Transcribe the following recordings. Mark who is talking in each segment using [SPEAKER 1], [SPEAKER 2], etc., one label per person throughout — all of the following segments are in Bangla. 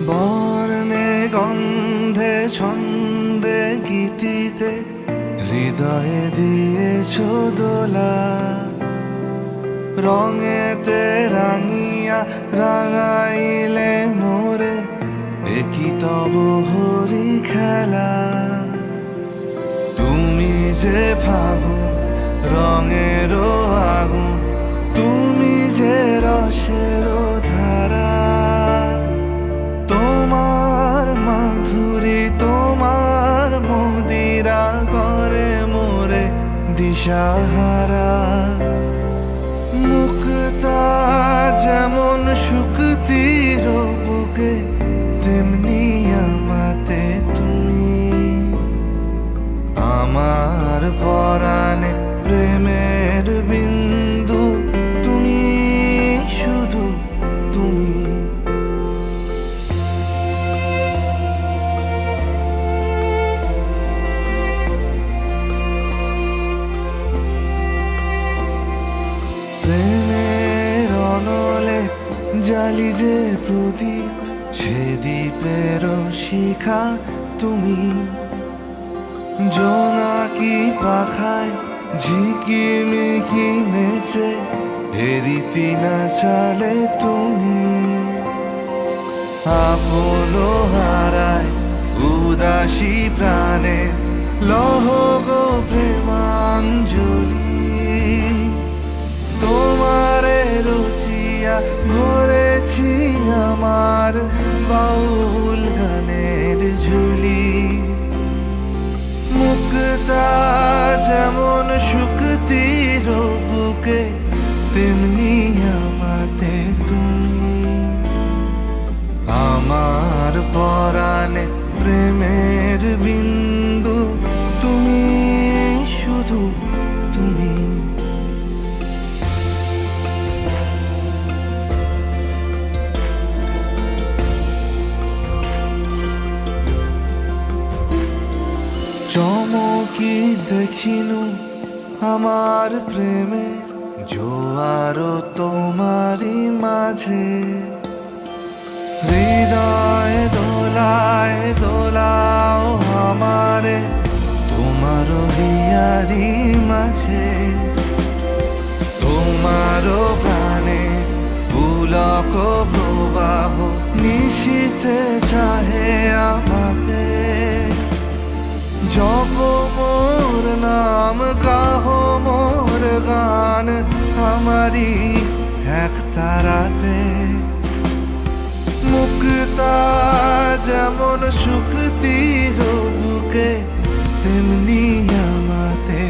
[SPEAKER 1] বর্ণে গন্ধে ছন্দে গীতিতে হৃদয়ে দিয়েছ দোলা, রঙেতে রাঙিয়া রাঙাইলে মোরে একই তব হরি খেলা। তুমি যে ফাগুন রঙেরও আগুন, তুমি যে রসেরও ধারা, তোমার মাধুরী তোমার মদিরা করে মোরে দিশাহারা। মুক্তা যেমন শুকতির বুকে, তেমনি আমাতে তুমি। আমার পরাণে প্রেমের বিন্দু, তুমি শুধু তুমি। প্রেমের অনলে জালি যে প্রদীপ, সে দ্বীপের শিখা তুমি। জোনাকি পাখায় ঝিকিমিকি নেচে হেরিতি না চালে তুমি। আপন হারায় উদাসী প্রাণে লহ গো প্রেমাঞ্জলি। তোমারে রচিয়া ভরেছি আমার বাউল গানের ঝুলি। মুক্তা যেমন শুকতির বুকে, তেমনি আমাতে তুমি। আমার পরাণে প্রেমের বিন্দু, তুমি শুধু তুমি। চমকি দেখিনু আমার প্রেমের জোয়ার তোমারই মাঝে। হৃদয় দোলায় দোলাও আমারে তোমার হিয়ারি মাঝে। তোমার প্রাণে পুলক প্রবাহ নিশীথে চাহে আমাতে। জপ মোর নাম গাহ মোর গান আমারি এক তারাতে। মুক্তা যেমন শুকতির বুকে, তেমনি আমাতে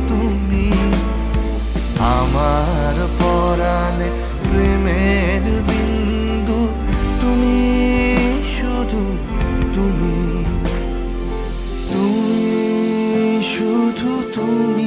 [SPEAKER 1] তুমি। আমার পরাণে প্রেমের বিন্দু, তুমি শুধু তুমি। তুমি শুধু তুমি।